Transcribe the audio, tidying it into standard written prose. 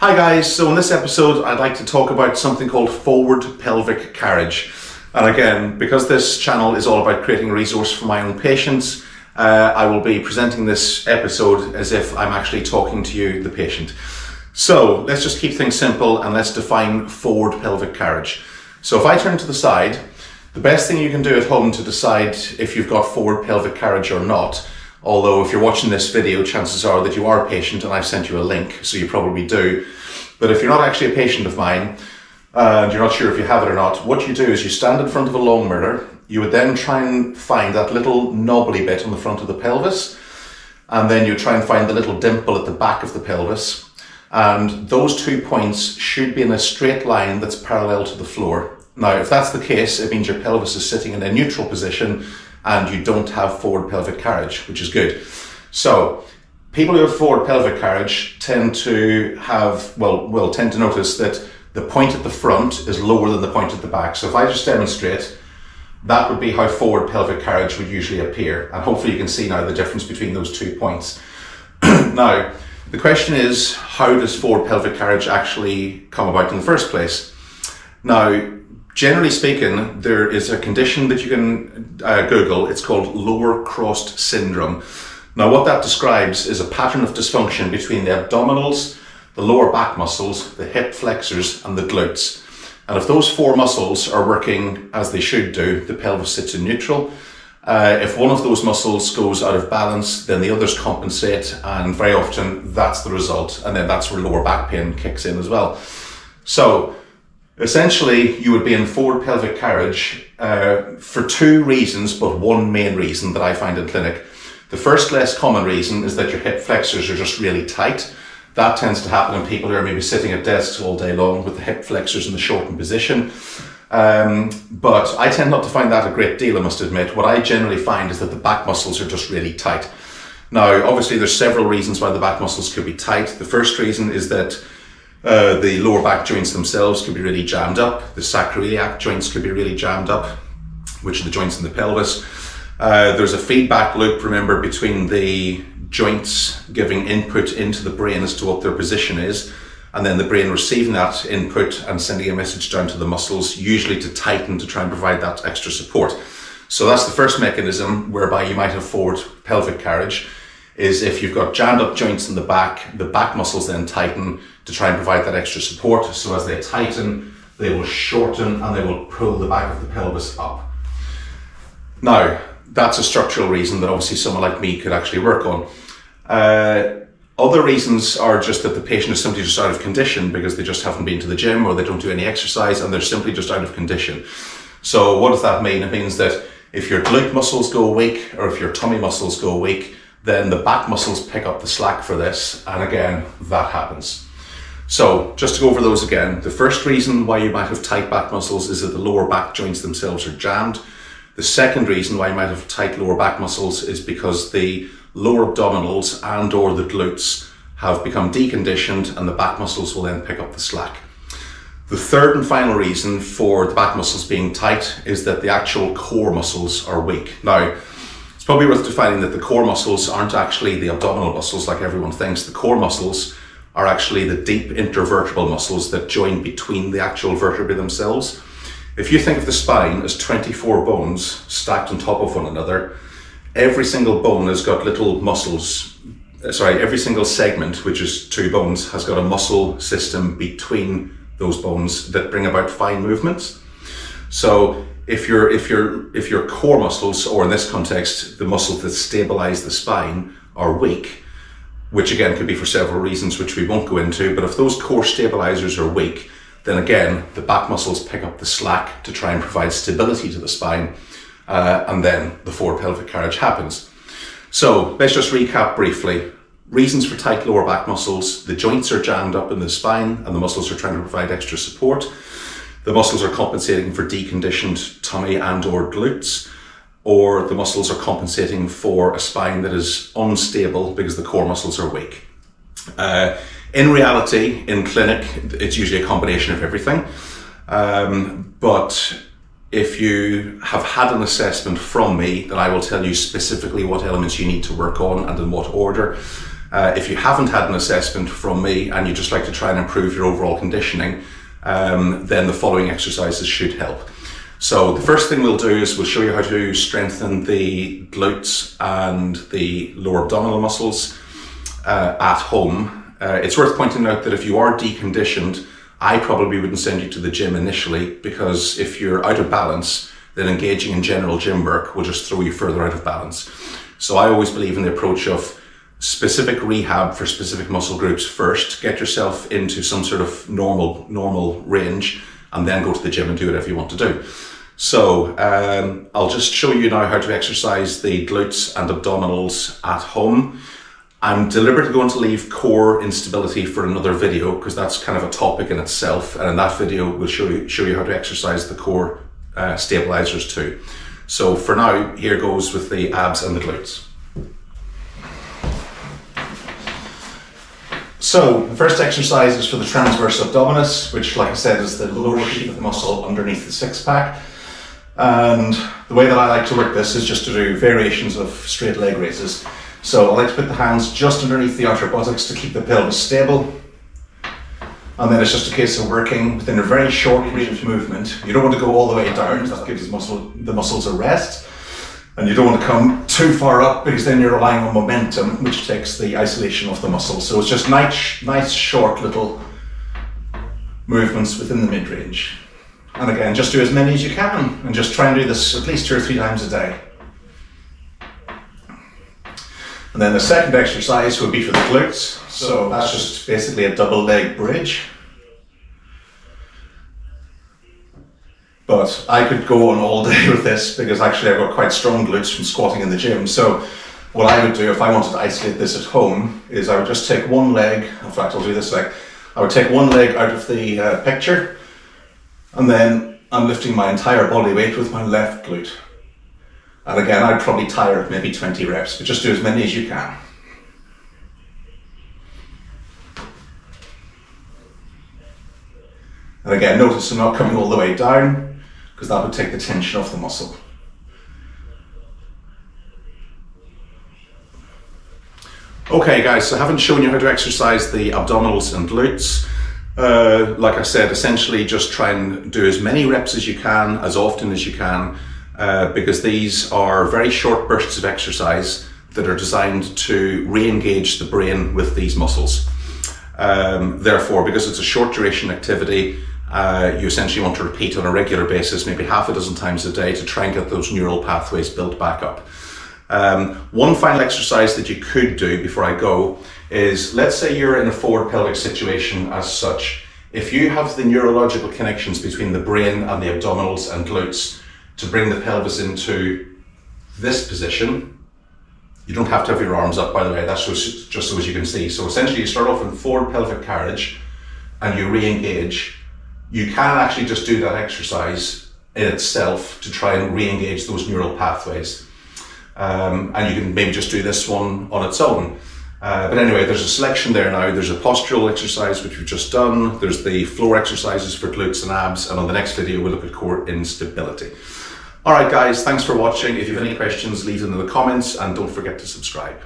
Hi guys, so in this episode I'd like to talk about something called forward pelvic carriage. And again, because this channel is all about creating a resource for my own patients, I will be presenting this episode as if I'm actually talking to you, the patient. So let's just keep things simple and let's define forward pelvic carriage. So if I turn to the side, the best thing you can do at home to decide if you've got forward pelvic carriage or not, although if you're watching this video, chances are that you are a patient and I've sent you a link, so you probably do. But if you're not actually a patient of mine and you're not sure if you have it or not, what you do is you stand in front of a long mirror. You would then try and find that little knobbly bit on the front of the pelvis, and then you try and find the little dimple at the back of the pelvis. And those 2 points should be in a straight line that's parallel to the floor. Now, if that's the case, it means your pelvis is sitting in a neutral position and you don't have forward pelvic carriage, which is good. So people who have forward pelvic carriage tend to notice that the point at the front is lower than the point at the back. So if I just demonstrate, that would be how forward pelvic carriage would usually appear. And hopefully you can see now the difference between those 2 points. Now, the question is, how does forward pelvic carriage actually come about in the first place? Now, generally speaking, there is a condition that you can Google. It's called lower crossed syndrome. Now, what that describes is a pattern of dysfunction between the abdominals, the lower back muscles, the hip flexors, and the glutes. And if those 4 muscles are working as they should do, the pelvis sits in neutral. If one of those muscles goes out of balance, then the others compensate, and very often that's the result. And then that's where lower back pain kicks in as well. So essentially, you would be in forward pelvic carriage for 2 reasons, but one main reason that I find in clinic. The first less common reason is that your hip flexors are just really tight. That tends to happen in people who are maybe sitting at desks all day long with the hip flexors in the shortened position. But I tend not to find that a great deal, I must admit. What I generally find is that the back muscles are just really tight. Now, obviously, there's several reasons why the back muscles could be tight. The first reason is that the lower back joints themselves could be really jammed up. The sacroiliac joints could be really jammed up, which are the joints in the pelvis. There's a feedback loop, remember, between the joints giving input into the brain as to what their position is, and then the brain receiving that input and sending a message down to the muscles, usually to tighten, to try and provide that extra support. So that's the first mechanism whereby you might have forward pelvic carriage, is if you've got jammed up joints in the back muscles then tighten to try and provide that extra support. So as they tighten, they will shorten and they will pull the back of the pelvis up. Now, that's a structural reason that obviously someone like me could actually work on. Other reasons are just that the patient is simply just out of condition because they just haven't been to the gym or they don't do any exercise and they're simply just out of condition. So what does that mean? It means that if your glute muscles go weak or if your tummy muscles go weak, then the back muscles pick up the slack for this, and again, that happens. So just to go over those again, the first reason why you might have tight back muscles is that the lower back joints themselves are jammed. The second reason why you might have tight lower back muscles is because the lower abdominals and or the glutes have become deconditioned and the back muscles will then pick up the slack. The third and final reason for the back muscles being tight is that the actual core muscles are weak. Now, it's probably worth defining that the core muscles aren't actually the abdominal muscles like everyone thinks. The core muscles are actually the deep intervertebral muscles that join between the actual vertebrae themselves. If you think of the spine as 24 bones stacked on top of one another, every single bone has got little muscles. Every single segment, which is 2 bones, has got a muscle system between those bones that bring about fine movements. So if your core muscles, or in this context, the muscles that stabilize the spine, are weak, which again could be for several reasons which we won't go into, but if those core stabilizers are weak, then again, the back muscles pick up the slack to try and provide stability to the spine, and then the forward pelvic carriage happens. So let's just recap briefly. Reasons for tight lower back muscles: the joints are jammed up in the spine and the muscles are trying to provide extra support. The muscles are compensating for deconditioned tummy and or glutes, or the muscles are compensating for a spine that is unstable because the core muscles are weak. In reality, in clinic, it's usually a combination of everything. But if you have had an assessment from me, then I will tell you specifically what elements you need to work on and in what order. If you haven't had an assessment from me and you just like to try and improve your overall conditioning, then the following exercises should help. So the first thing we'll do is we'll show you how to strengthen the glutes and the lower abdominal muscles at home. It's worth pointing out that if you are deconditioned, I probably wouldn't send you to the gym initially, because if you're out of balance, then engaging in general gym work will just throw you further out of balance. So I always believe in the approach of specific rehab for specific muscle groups first, get yourself into some sort of normal range, and then go to the gym and do whatever you want to do. So I'll just show you now how to exercise the glutes and abdominals at home. I'm deliberately going to leave core instability for another video, because that's kind of a topic in itself, and in that video we'll show you how to exercise the core stabilizers too. So for now, here goes with the abs and the glutes. So the first exercise is for the transverse abdominis, which, like I said, is the lower sheath muscle underneath the six-pack. And the way that I like to work this is just to do variations of straight leg raises. So I like to put the hands just underneath the outer buttocks to keep the pelvis stable. And then it's just a case of working within a very short range of movement. You don't want to go all the way down, that gives the muscles a rest. And you don't want to come too far up, because then you're relying on momentum, which takes the isolation of the muscle. So it's just nice short little movements within the mid-range. And again, just do as many as you can, and just try and do this at least 2 or 3 times a day. And then the second exercise would be for the glutes. So that's just basically a double leg bridge. But I could go on all day with this, because actually I've got quite strong glutes from squatting in the gym. So what I would do if I wanted to isolate this at home is I would just take one leg, in fact I'll do this leg, I would take one leg out of the picture, and then I'm lifting my entire body weight with my left glute. And again, I'd probably tire at maybe 20 reps, but just do as many as you can. And again, notice I'm not coming all the way down, because that would take the tension off the muscle. Okay guys, so I haven't shown you how to exercise the abdominals and glutes. Like I said, essentially just try and do as many reps as you can, as often as you can, because these are very short bursts of exercise that are designed to re-engage the brain with these muscles. Therefore, because it's a short duration activity, you essentially want to repeat on a regular basis, maybe half a dozen times a day, to try and get those neural pathways built back up. One final exercise that you could do before I go is, let's say you're in a forward pelvic situation as such. If you have the neurological connections between the brain and the abdominals and glutes to bring the pelvis into this position, you don't have to have your arms up, by the way, that's just so as you can see. So essentially you start off in forward pelvic carriage and you re-engage. You can actually just do that exercise in itself to try and re-engage those neural pathways. And you can maybe just do this one on its own. But anyway, there's a selection there now. There's a postural exercise, which we've just done. There's the floor exercises for glutes and abs. And on the next video, we'll look at core instability. All right, guys, thanks for watching. If you have any questions, leave them in the comments, and don't forget to subscribe.